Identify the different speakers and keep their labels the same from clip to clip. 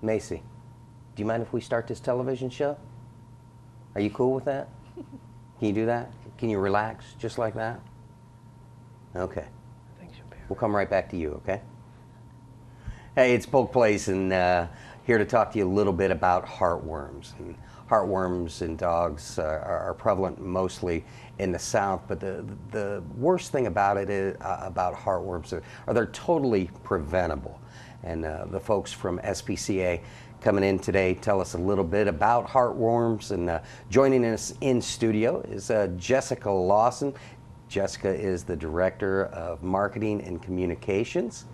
Speaker 1: Macy, do you mind if we start this television show? Are you cool with that? Can you do that? Can you relax just like that? Okay. We'll come right back to you, okay? Hey, it's Polk Place, and here to talk to you a little bit about heartworms. And heartworms in dogs are prevalent mostly in the South, but the worst thing about it is about heartworms are they're totally preventable. And the folks from SPCA coming in today tell us a little bit about heartworms, and joining us in studio is Jessica Lawson. Jessica is the Director of Marketing and Communications.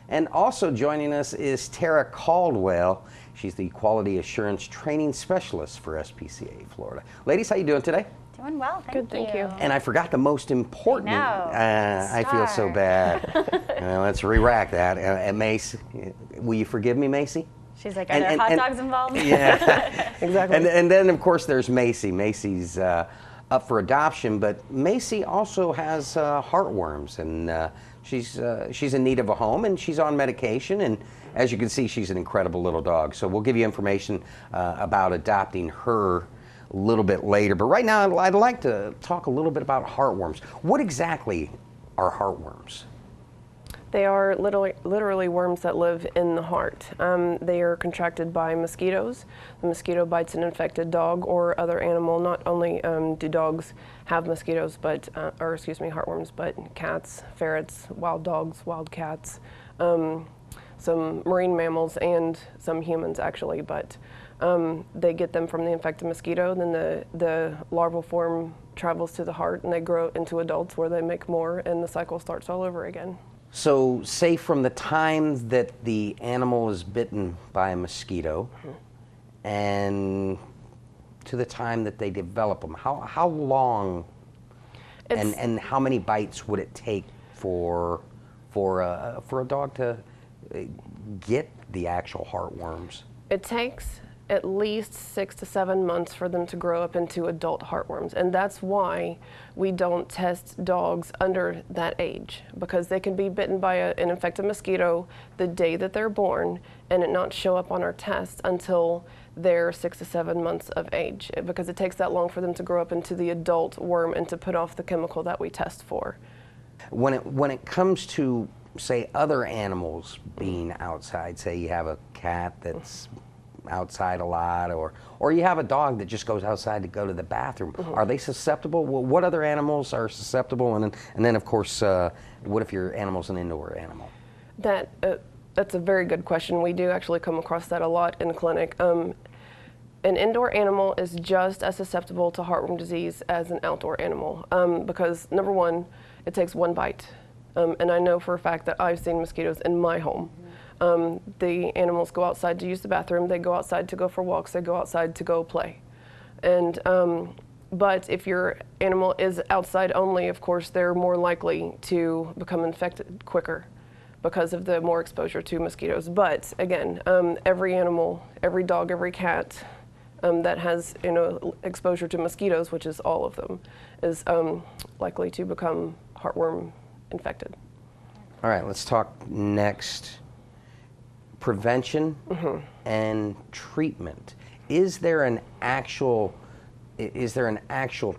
Speaker 1: And also joining us is Tara Caldwell. She's the Quality Assurance Training Specialist for SPCA Florida. Ladies, how you doing today?
Speaker 2: Doing well, thank you.
Speaker 1: And I forgot the most important. I feel so bad. Let's re-rack that. And Mace, will you forgive me, Macy?
Speaker 2: She's like, are there hot dogs involved?
Speaker 1: Yeah,
Speaker 3: exactly.
Speaker 1: And then, of course, there's Macy. Macy's up for adoption, but Macy also has heartworms, and she's in need of a home, and she's on medication, and as you can see, she's an incredible little dog. So we'll give you information about adopting her a little bit later. But right now, I'd like to talk a little bit about heartworms. What exactly are heartworms?
Speaker 3: They are literally worms that live in the heart. They are contracted by mosquitoes. The mosquito bites an infected dog or other animal. Not only do dogs have mosquitoes, heartworms, but cats, ferrets, wild dogs, wild cats, some marine mammals, and some humans actually. But they get them from the infected mosquito. Then the larval form travels to the heart, and they grow into adults where they make more, and the cycle starts all over again.
Speaker 1: So say from the time that the animal is bitten by a mosquito and to the time that they develop them, how long and how many bites would it take for a dog to get the actual heartworms?
Speaker 3: It takes at least 6 to 7 months for them to grow up into adult heartworms, and that's why we don't test dogs under that age, because they can be bitten by an infected mosquito the day that they're born and it not show up on our test until they're 6 to 7 months of age, because it takes that long for them to grow up into the adult worm and to put off the chemical that we test for.
Speaker 1: When it comes to, say, other animals being outside, say you have a cat that's outside a lot, or you have a dog that just goes outside to go to the bathroom, are they susceptible? Well, what other animals are susceptible? And then of course, what if your animal's an indoor animal?
Speaker 3: That's a very good question. We do actually come across that a lot in the clinic. An indoor animal is just as susceptible to heartworm disease as an outdoor animal, because number one, it takes one bite. And I know for a fact that I've seen mosquitoes in my home. The animals go outside to use the bathroom, they go outside to go for walks, they go outside to go play. And but if your animal is outside only, of course, they're more likely to become infected quicker because of the more exposure to mosquitoes. But again, every animal, every dog, every cat that has exposure to mosquitoes, which is all of them, is likely to become heartworm infected.
Speaker 1: All right, let's talk next. Prevention and treatment. Is there an actual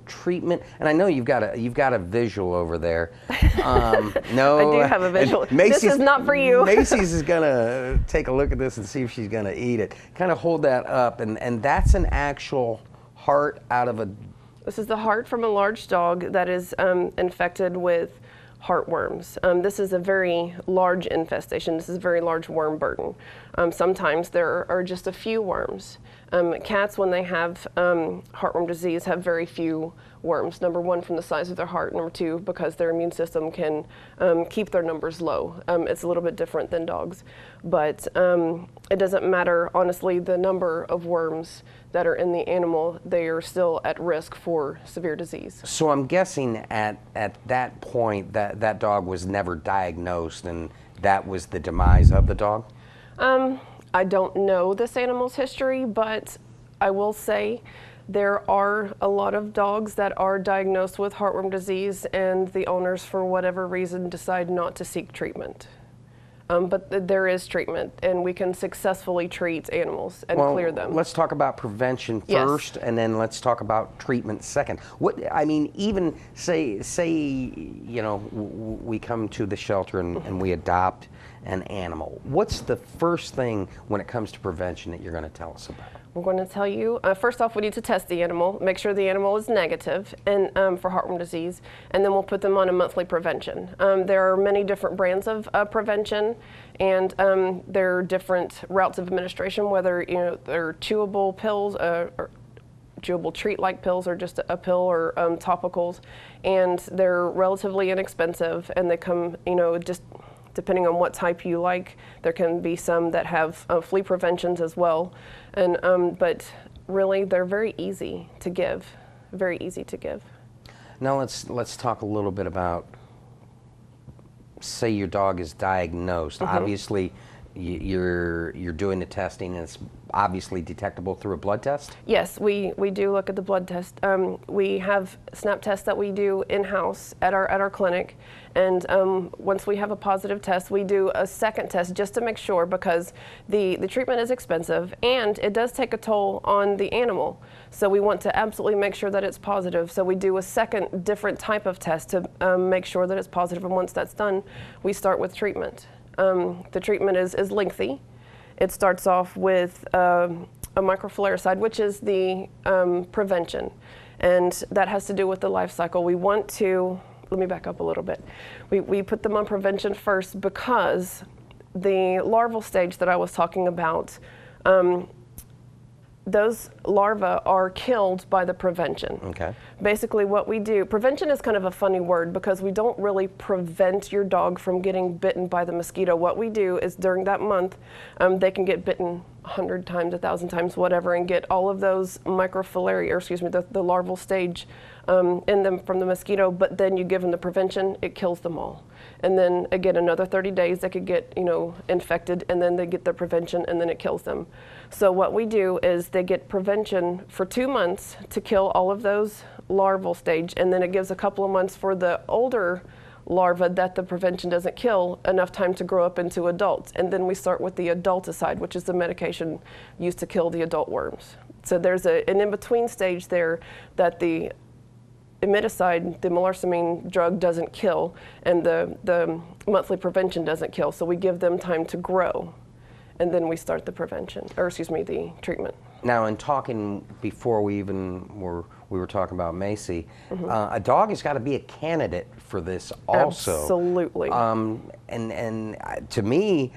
Speaker 1: treatment? And I know you've got a visual over there. No,
Speaker 3: I do have a visual. This is not for you.
Speaker 1: Macy's is gonna take a look at this and see if she's gonna eat it. Kind of hold that up, and that's an actual heart out of a.
Speaker 3: This is the heart from a large dog that is infected with heartworms. This is a very large infestation. This is a very large worm burden. Sometimes there are just a few worms. Cats, when they have heartworm disease, have very few worms. Number one, from the size of their heart. Number two, because their immune system can keep their numbers low. It's a little bit different than dogs. But it doesn't matter, honestly, the number of worms that are in the animal. They are still at risk for severe disease.
Speaker 1: So I'm guessing at that point that dog was never diagnosed, and that was the demise of the dog?
Speaker 3: I don't know this animal's history, but I will say there are a lot of dogs that are diagnosed with heartworm disease, and the owners, for whatever reason, decide not to seek treatment. But there is treatment, and we can successfully treat animals and clear them.
Speaker 1: Let's talk about prevention first, and then let's talk about treatment second. Even say we come to the shelter and we adopt an animal. What's the first thing when it comes to prevention that you're going to tell us about?
Speaker 3: We're going to tell you, first off, we need to test the animal, make sure the animal is negative and, for heartworm disease, and then we'll put them on a monthly prevention. There are many different brands of prevention, and there are different routes of administration, whether they're chewable pills, or chewable treat-like pills, or just a pill, or topicals, and they're relatively inexpensive, and they come, just depending on what type you like. There can be some that have flea preventions as well, and but really they're very easy to give, very easy to give.
Speaker 1: Now let's talk a little bit about, say your dog is diagnosed. Obviously, you're doing the testing, and it's obviously detectable through a blood test?
Speaker 3: Yes, we do look at the blood test. We have snap tests that we do in-house at our clinic, and once we have a positive test, we do a second test just to make sure, because the treatment is expensive and it does take a toll on the animal. So we want to absolutely make sure that it's positive. So we do a second different type of test to make sure that it's positive, and once that's done, we start with treatment. The treatment is lengthy. It starts off with a microfluoricide, which is the prevention, and that has to do with the life cycle. We want to, let me back up a little bit. We put them on prevention first because the larval stage that I was talking about, those larvae are killed by the prevention.
Speaker 1: Okay.
Speaker 3: Basically what we do, prevention is kind of a funny word because we don't really prevent your dog from getting bitten by the mosquito. What we do is during that month, they can get bitten 100 times, 1,000 times, whatever, and get all of those microfilariae, or excuse me, the larval stage in them from the mosquito, but then you give them the prevention, it kills them all. And then again, another 30 days, they could get, infected, and then they get their prevention, and then it kills them. So what we do is they get prevention for 2 months to kill all of those larval stage, and then it gives a couple of months for the older larvae that the prevention doesn't kill, enough time to grow up into adults. And then we start with the adulticide, which is the medication used to kill the adult worms. So there's an in-between stage there that the imidacide, the melarsamine drug, doesn't kill, and the monthly prevention doesn't kill. So we give them time to grow, and then we start the prevention, or excuse me, the treatment.
Speaker 1: Now, in talking before we were talking about Macy, a dog has got to be a candidate for this also.
Speaker 3: Absolutely.
Speaker 1: And to me,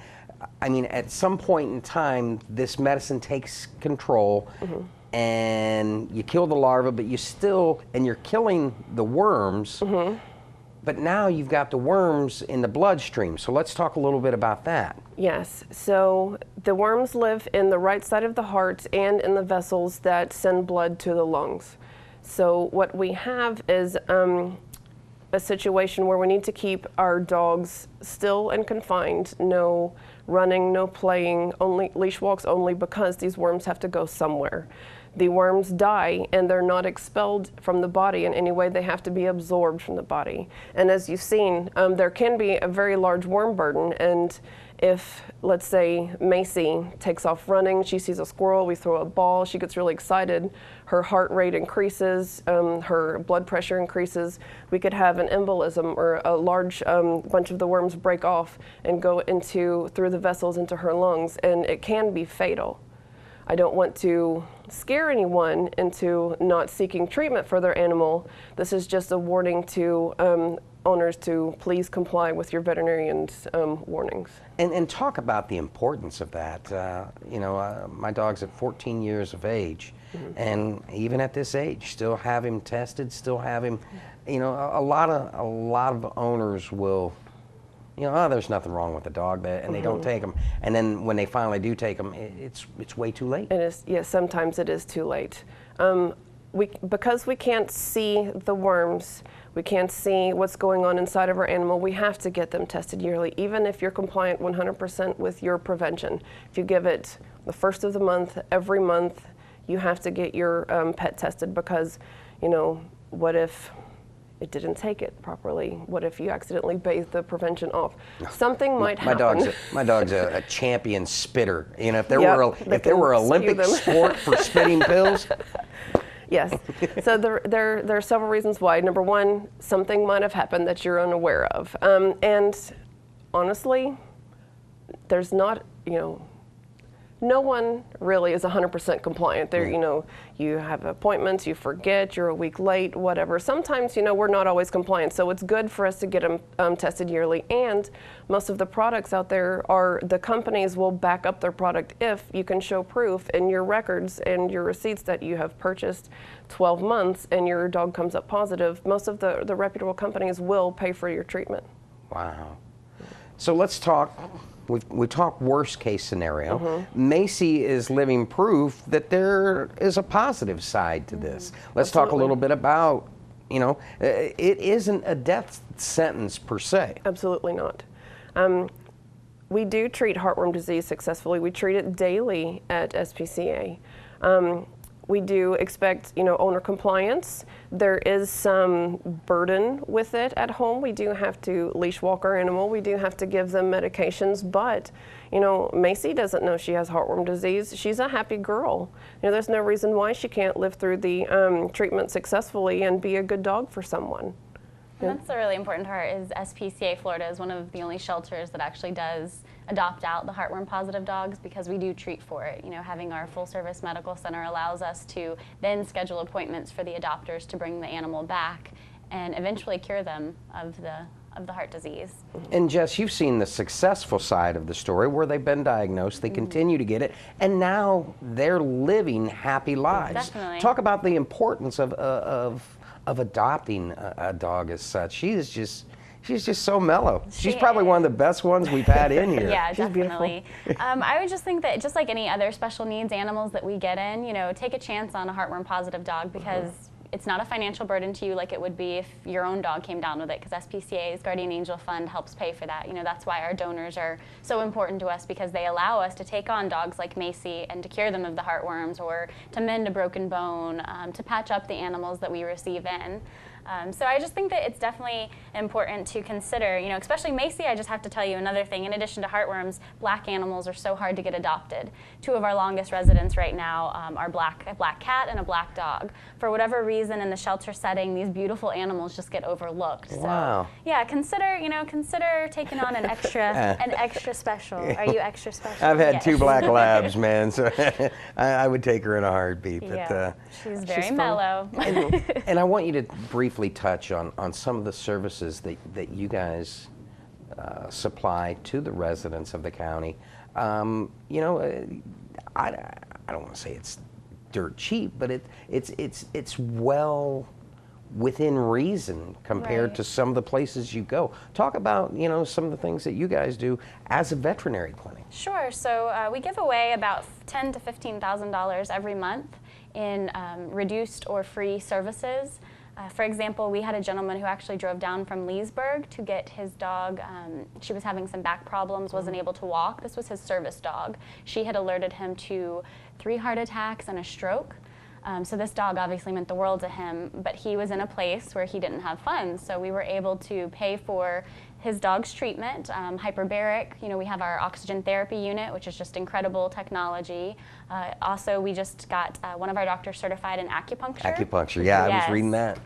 Speaker 1: I mean, at some point in time, this medicine takes control, and you kill the larva, but you're killing the worms, but now you've got the worms in the bloodstream. So let's talk a little bit about that.
Speaker 3: Yes, so the worms live in the right side of the heart and in the vessels that send blood to the lungs. So what we have is a situation where we need to keep our dogs still and confined, no running, no playing, only leash walks only, because these worms have to go somewhere. The worms die and they're not expelled from the body in any way. They have to be absorbed from the body. And as you've seen, there can be a very large worm burden, and if, let's say, Macy takes off running, she sees a squirrel, we throw a ball, she gets really excited, her heart rate increases, her blood pressure increases, we could have an embolism, or a large bunch of the worms break off and go through the vessels into her lungs, and it can be fatal. I don't want to scare anyone into not seeking treatment for their animal. This is just a warning to owners to please comply with your veterinarian's warnings.
Speaker 1: And talk about the importance of that. My dog's at 14 years of age, and even at this age, still have him tested, still have him. A lot of owners will, there's nothing wrong with the dog, and they don't take them. And then when they finally do take them, it's way too late.
Speaker 3: It is, yes, sometimes it is too late. Because we can't see the worms, we can't see what's going on inside of our animal, we have to get them tested yearly, even if you're compliant 100% with your prevention. If you give it the first of the month, every month, you have to get your pet tested, because, what if it didn't take it properly. What if you accidentally bathed the prevention off? Something might happen.
Speaker 1: My dog's a champion spitter. You know, if there
Speaker 3: Yep,
Speaker 1: were Olympic sport for spitting pills.
Speaker 3: Yes. So there are several reasons why. Number one, something might have happened that you're unaware of. And honestly, there's not, no one really is 100% compliant. There, you have appointments, you forget, you're a week late, whatever. Sometimes, we're not always compliant. So it's good for us to get them tested yearly. And most of the products out there the companies will back up their product if you can show proof in your records and your receipts that you have purchased 12 months and your dog comes up positive. Most of the reputable companies will pay for your treatment.
Speaker 1: Wow. So let's talk. We talk worst case scenario. Macy is living proof that there is a positive side to this. Let's talk a little bit about, it isn't a death sentence per se.
Speaker 3: Absolutely not. We do treat heartworm disease successfully. We treat it daily at SPCA. We do expect, owner compliance. There is some burden with it at home. We do have to leash walk our animal. We do have to give them medications, but, Macy doesn't know she has heartworm disease. She's a happy girl. There's no reason why she can't live through the treatment successfully and be a good dog for someone.
Speaker 2: And that's the really important part is SPCA Florida is one of the only shelters that actually does adopt out the heartworm positive dogs because we do treat for it. Having our full service medical center allows us to then schedule appointments for the adopters to bring the animal back and eventually cure them of the heart disease.
Speaker 1: And Jess, you've seen the successful side of the story where they've been diagnosed, they continue to get it, and now they're living happy lives.
Speaker 2: Definitely.
Speaker 1: Talk about the importance of adopting a dog as such. She's just so mellow. She's probably one of the best ones we've had in here.
Speaker 2: Yeah,
Speaker 3: She's
Speaker 2: definitely. I would just think that just like any other special needs animals that we get in, take a chance on a heartworm positive dog because it's not a financial burden to you like it would be if your own dog came down with it, because SPCA's Guardian Angel Fund helps pay for that. That's why our donors are so important to us, because they allow us to take on dogs like Macy and to cure them of the heartworms or to mend a broken bone, to patch up the animals that we receive in. So I just think that it's definitely important to consider, especially Macy. I just have to tell you another thing. In addition to heartworms, black animals are so hard to get adopted. Two of our longest residents right now are a black cat and a black dog. For whatever reason, in the shelter setting, these beautiful animals just get overlooked.
Speaker 1: Wow.
Speaker 2: So yeah, consider taking on an extra special. Are you extra special?
Speaker 1: I've had two black labs, man, so I would take her in a heartbeat. But,
Speaker 2: yeah, she's very mellow.
Speaker 1: And I want you to briefly touch on some of the services that you guys supply to the residents of the county. I don't want to say it's dirt cheap, but it's well within reason compared to some of the places you go. Talk about some of the things that you guys do as a veterinary clinic.
Speaker 2: Sure. So we give away about $10,000 to $15,000 every month in reduced or free services. For example, we had a gentleman who actually drove down from Leesburg to get his dog. She was having some back problems, wasn't able to walk. This was his service dog. She had alerted him to 3 heart attacks and a stroke. So this dog obviously meant the world to him, but he was in a place where he didn't have funds. So we were able to pay for his dog's treatment, hyperbaric. We have our oxygen therapy unit, which is just incredible technology. Also, we just got one of our doctors certified in acupuncture.
Speaker 1: Acupuncture, yeah,
Speaker 2: Yes.
Speaker 1: I was reading that.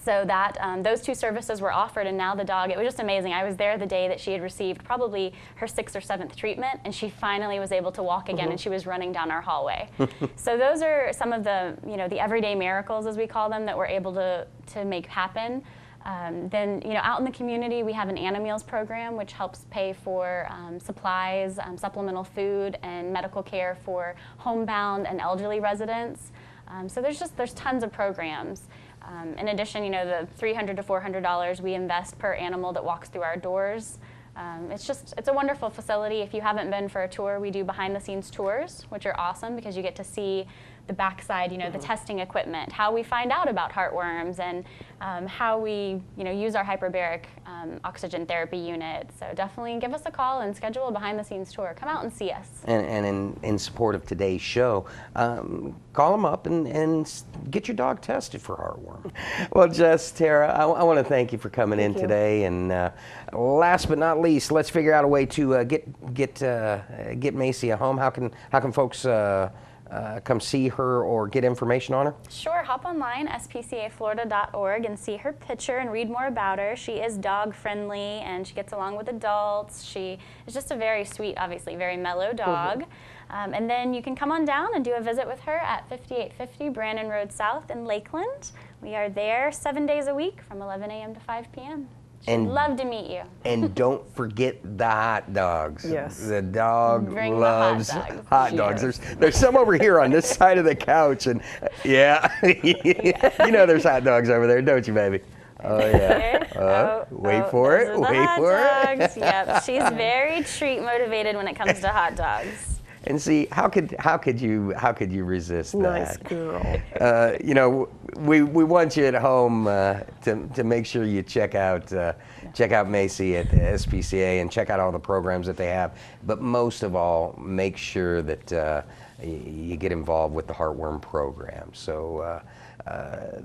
Speaker 2: So that those 2 services were offered, and now the dog, it was just amazing. I was there the day that she had received probably her 6th or 7th treatment, and she finally was able to walk again, and she was running down our hallway. So those are some of the, the everyday miracles, as we call them, that we're able to make happen. Then, out in the community, we have an Animeals program, which helps pay for supplies, supplemental food, and medical care for homebound and elderly residents. So there's tons of programs. In addition, the $300 to $400 we invest per animal that walks through our doors. It's a wonderful facility. If you haven't been for a tour, we do behind-the-scenes tours, which are awesome because you get to see the backside, the testing equipment, how we find out about heartworms, and how we, use our hyperbaric oxygen therapy unit. So definitely give us a call and schedule a behind-the-scenes tour. Come out and see us.
Speaker 1: And in support of today's show, call them up and get your dog tested for heartworm. Well, Jess, Tara, I want to thank you for coming in today. And last but not least, let's figure out a way to get Macy a home. How can folks come see her or get information on her?
Speaker 2: Sure, hop online, spcaflorida.org, and see her picture and read more about her. She is dog friendly and she gets along with adults. She is just a very sweet, obviously very mellow dog. And then you can come on down and do a visit with her at 5850 Brandon Road South in Lakeland. We are there 7 days a week from 11 a.m. to 5 p.m. She'd love to meet you.
Speaker 1: And don't forget the hot dogs.
Speaker 3: Yes.
Speaker 1: The dog
Speaker 2: Bring
Speaker 1: loves
Speaker 2: the hot dogs.
Speaker 1: hot dogs. There's some over here on this side of the couch, and yeah, there's hot dogs over there, don't you, baby? Oh yeah. Wait for it. Wait for it.
Speaker 2: Yep. She's very treat motivated when it comes to hot dogs.
Speaker 1: And see, how could you resist that?
Speaker 3: Nice girl.
Speaker 1: We want you at home to make sure you check out Macy at the SPCA and check out all the programs that they have. But most of all, make sure that you get involved with the Heartworm program. So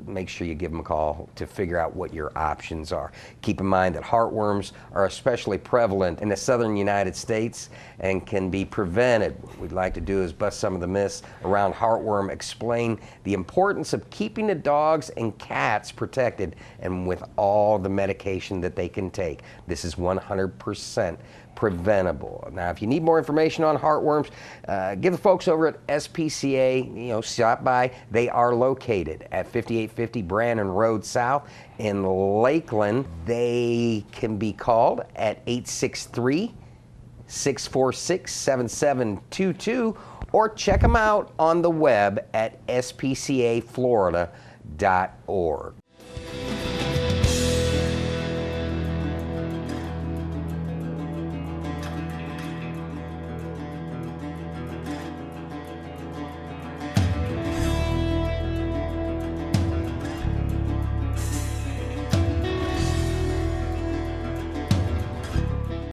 Speaker 1: make sure you give them a call to figure out what your options are. Keep in mind that heartworms are especially prevalent in the southern United States and can be prevented. What we'd like to do is bust some of the myths around heartworm, explain the importance of keeping the dogs and cats protected and with all the medication that they can take. This is 100% preventable. Now, if you need more information on heartworms, give the folks over at SPCA, stop by. They are located at 5850 Brandon Road South in Lakeland. They can be called at 863-646-7722 or check them out on the web at spcaflorida.org.